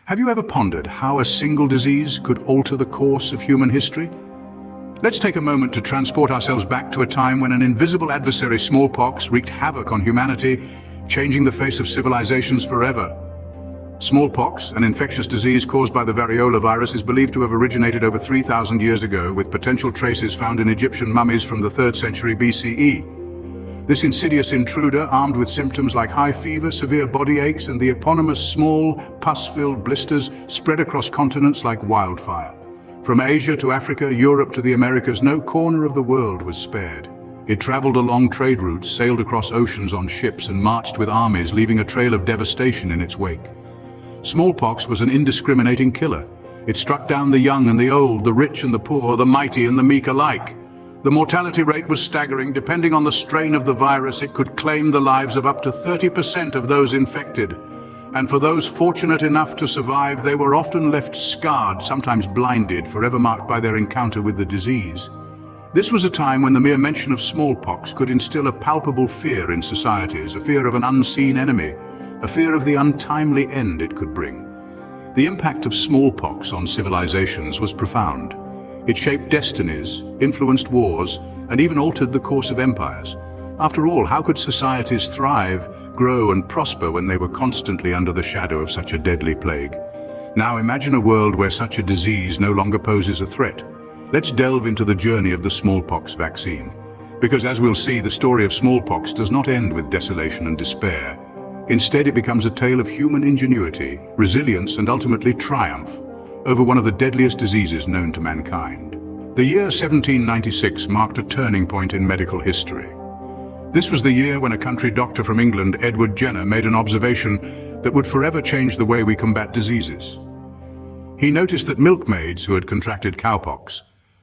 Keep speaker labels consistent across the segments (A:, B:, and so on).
A: Have you ever pondered how a single disease could alter the course of human history? Let's take a moment to transport ourselves back to a time when an invisible adversary, smallpox, wreaked havoc on humanity, changing the face of civilizations forever. Smallpox, an infectious disease caused by the variola virus, is believed to have originated over 3,000 years ago, with potential traces found in Egyptian mummies from the 3rd century BCE. This insidious intruder, armed with symptoms like high fever, severe body aches, and the eponymous small, pus-filled blisters, spread across continents like wildfire. From Asia to Africa, Europe to the Americas, no corner of the world was spared. It traveled along trade routes, sailed across oceans on ships, and marched with armies, leaving a trail of devastation in its wake. Smallpox was an indiscriminating killer. It struck down the young and the old, the rich and the poor, the mighty and the meek alike. The mortality rate was staggering. Depending on the strain of the virus, it could claim the lives of up to 30% of those infected. And for those fortunate enough to survive, they were often left scarred, sometimes blinded, forever marked by their encounter with the disease. This was a time when the mere mention of smallpox could instill a palpable fear in societies, a fear of an unseen enemy, a fear of the untimely end it could bring. The impact of smallpox on civilizations was profound. It shaped destinies, influenced wars, and even altered the course of empires. After all, how could societies thrive, grow, and prosper when they were constantly under the shadow of such a deadly plague? Now imagine a world where such a disease no longer poses a threat. Let's delve into the journey of the smallpox vaccine. Because as we'll see, the story of smallpox does not end with desolation and despair. Instead, it becomes a tale of human ingenuity, resilience, and ultimately triumph over one of the deadliest diseases known to mankind. The year 1796 marked a turning point in medical history. This was the year when a country doctor from England, Edward Jenner, made an observation that would forever change the way we combat diseases. He noticed that milkmaids who had contracted cowpox,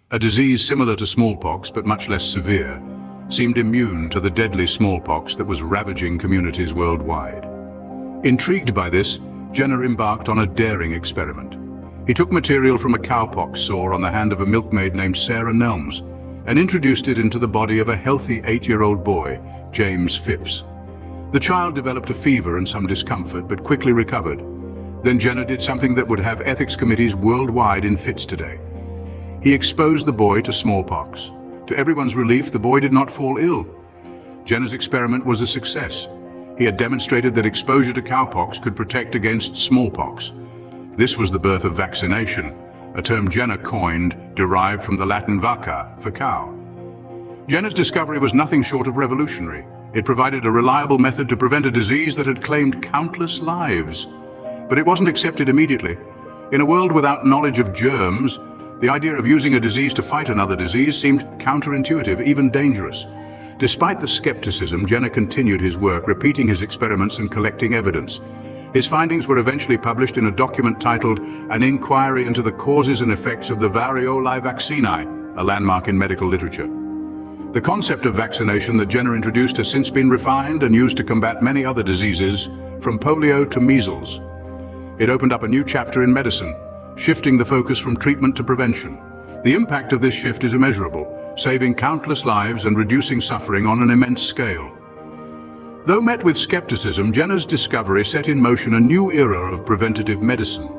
A: a disease similar to smallpox but much less severe, seemed immune to the deadly smallpox that was ravaging communities worldwide. Intrigued by this, Jenner embarked on a daring experiment. He took material from a cowpox sore on the hand of a milkmaid named Sarah Nelms and introduced it into the body of a healthy 8-year-old boy, James Phipps. The child developed a fever and some discomfort, but quickly recovered. Then Jenner did something that would have ethics committees worldwide in fits today. He exposed the boy to smallpox. To everyone's relief, the boy did not fall ill. Jenner's experiment was a success. He had demonstrated that exposure to cowpox could protect against smallpox. This was the birth of vaccination, a term Jenner coined, derived from the Latin vacca, for cow. Jenner's discovery was nothing short of revolutionary. It provided a reliable method to prevent a disease that had claimed countless lives. But it wasn't accepted immediately. In a world without knowledge of germs, the idea of using a disease to fight another disease seemed counterintuitive, even dangerous. Despite the skepticism, Jenner continued his work, repeating his experiments and collecting evidence. His findings were eventually published in a document titled An Inquiry into the Causes and Effects of the Variolae Vaccinae, a landmark in medical literature. The concept of vaccination that Jenner introduced has since been refined and used to combat many other diseases, from polio to measles. It opened up a new chapter in medicine, shifting the focus from treatment to prevention. The impact of this shift is immeasurable, saving countless lives and reducing suffering on an immense scale. Though met with skepticism, Jenner's discovery set in motion a new era of preventative medicine.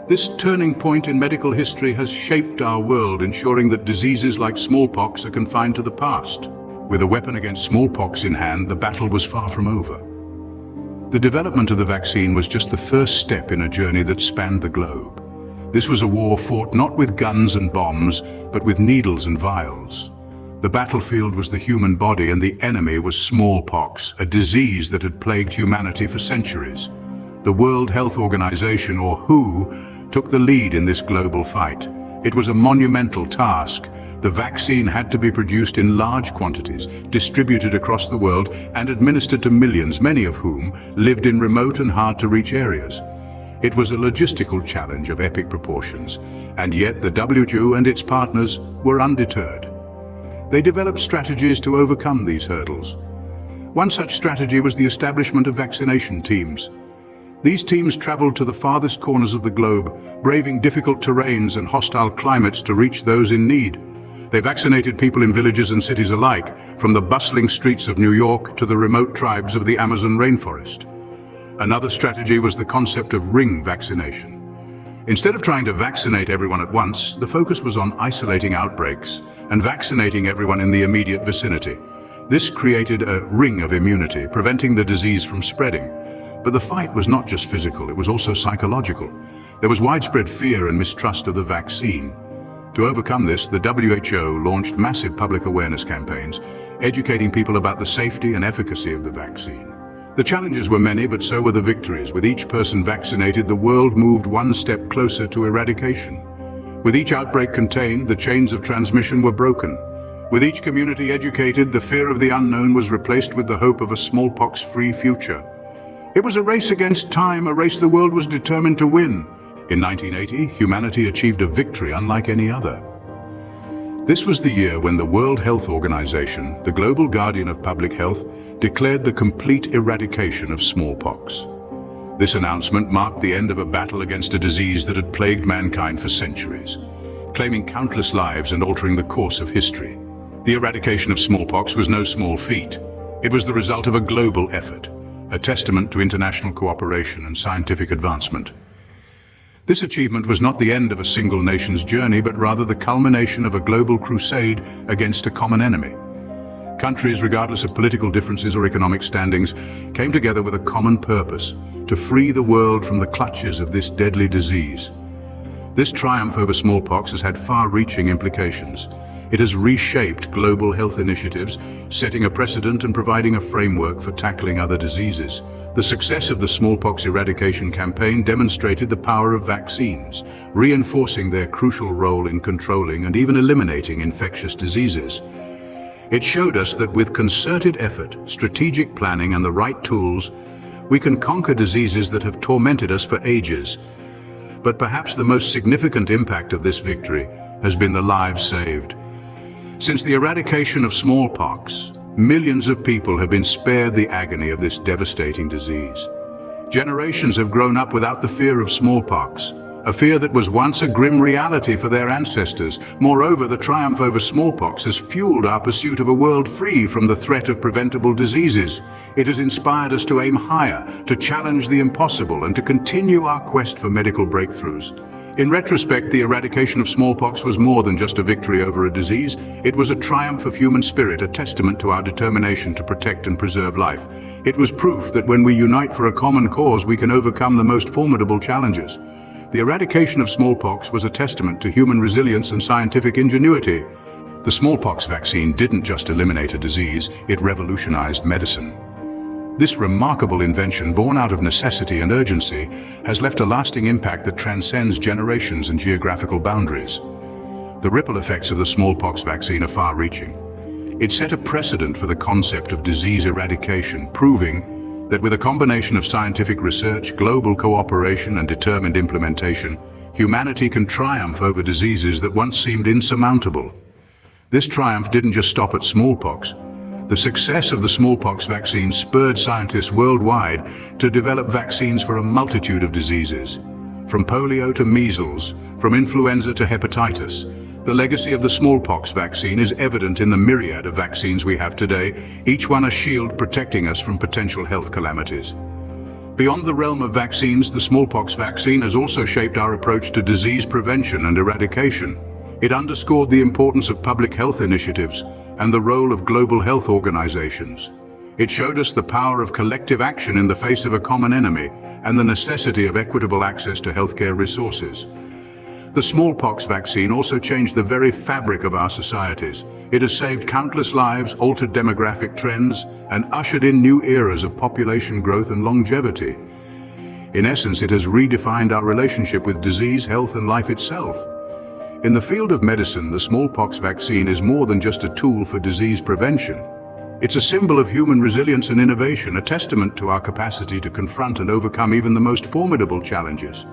A: This turning point in medical history has shaped our world, ensuring that diseases like smallpox are confined to the past. With a weapon against smallpox in hand, the battle was far from over. The development of the vaccine was just the first step in a journey that spanned the globe. This was a war fought not with guns and bombs, but with needles and vials. The battlefield was the human body, and the enemy was smallpox, a disease that had plagued humanity for centuries. The World Health Organization, or WHO, took the lead in this global fight. It was a monumental task. The vaccine had to be produced in large quantities, distributed across the world, and administered to millions, many of whom lived in remote and hard-to-reach areas. It was a logistical challenge of epic proportions, and yet the WHO and its partners were undeterred. They developed strategies to overcome these hurdles. One such strategy was the establishment of vaccination teams. These teams traveled to the farthest corners of the globe, braving difficult terrains and hostile climates to reach those in need. They vaccinated people in villages and cities alike, from the bustling streets of New York to the remote tribes of the Amazon rainforest. Another strategy was the concept of ring vaccination. Instead of trying to vaccinate everyone at once, the focus was on isolating outbreaks and vaccinating everyone in the immediate vicinity. This created a ring of immunity, preventing the disease from spreading. But the fight was not just physical, it was also psychological. There was widespread fear and mistrust of the vaccine. To overcome this, the WHO launched massive public awareness campaigns, educating people about the safety and efficacy of the vaccine. The challenges were many, but so were the victories. With each person vaccinated, the world moved one step closer to eradication. With each outbreak contained, the chains of transmission were broken. With each community educated, the fear of the unknown was replaced with the hope of a smallpox-free future. It was a race against time, a race the world was determined to win. In 1980, humanity achieved a victory unlike any other. This was the year when the World Health Organization, the global guardian of public health, declared the complete eradication of smallpox. This announcement marked the end of a battle against a disease that had plagued mankind for centuries, claiming countless lives and altering the course of history. The eradication of smallpox was no small feat. It was the result of a global effort, a testament to international cooperation and scientific advancement. This achievement was not the end of a single nation's journey, but rather the culmination of a global crusade against a common enemy. Countries, regardless of political differences or economic standings, came together with a common purpose: to free the world from the clutches of this deadly disease. This triumph over smallpox has had far-reaching implications. It has reshaped global health initiatives, setting a precedent and providing a framework for tackling other diseases. The success of the smallpox eradication campaign demonstrated the power of vaccines, reinforcing their crucial role in controlling and even eliminating infectious diseases. It showed us that with concerted effort, strategic planning, and the right tools, we can conquer diseases that have tormented us for ages. But perhaps the most significant impact of this victory has been the lives saved. Since the eradication of smallpox, millions of people have been spared the agony of this devastating disease. Generations have grown up without the fear of smallpox, a fear that was once a grim reality for their ancestors. Moreover, the triumph over smallpox has fueled our pursuit of a world free from the threat of preventable diseases. It has inspired us to aim higher, to challenge the impossible, and to continue our quest for medical breakthroughs. In retrospect, the eradication of smallpox was more than just a victory over a disease. It was a triumph of human spirit, a testament to our determination to protect and preserve life. It was proof that when we unite for a common cause, we can overcome the most formidable challenges. The eradication of smallpox was a testament to human resilience and scientific ingenuity. The smallpox vaccine didn't just eliminate a disease, it revolutionized medicine. This remarkable invention, born out of necessity and urgency, has left a lasting impact that transcends generations and geographical boundaries. The ripple effects of the smallpox vaccine are far-reaching. It set a precedent for the concept of disease eradication, proving that with a combination of scientific research, global cooperation, and determined implementation, humanity can triumph over diseases that once seemed insurmountable. This triumph didn't just stop at smallpox. The success of the smallpox vaccine spurred scientists worldwide to develop vaccines for a multitude of diseases. From polio to measles, from influenza to hepatitis, the legacy of the smallpox vaccine is evident in the myriad of vaccines we have today, each one a shield protecting us from potential health calamities. Beyond the realm of vaccines, the smallpox vaccine has also shaped our approach to disease prevention and eradication. It underscored the importance of public health initiatives and the role of global health organizations. It showed us the power of collective action in the face of a common enemy and the necessity of equitable access to healthcare resources. The smallpox vaccine also changed the very fabric of our societies. It has saved countless lives, altered demographic trends, and ushered in new eras of population growth and longevity. In essence, it has redefined our relationship with disease, health, and life itself. In the field of medicine, the smallpox vaccine is more than just a tool for disease prevention. It's a symbol of human resilience and innovation, a testament to our capacity to confront and overcome even the most formidable challenges.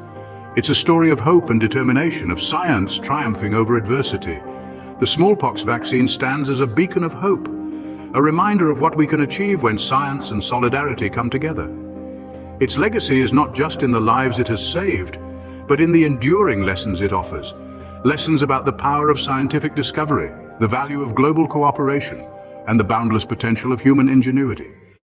A: It's a story of hope and determination, of science triumphing over adversity. The smallpox vaccine stands as a beacon of hope, a reminder of what we can achieve when science and solidarity come together. Its legacy is not just in the lives it has saved, but in the enduring lessons it offers. Lessons about the power of scientific discovery, the value of global cooperation, and the boundless potential of human ingenuity.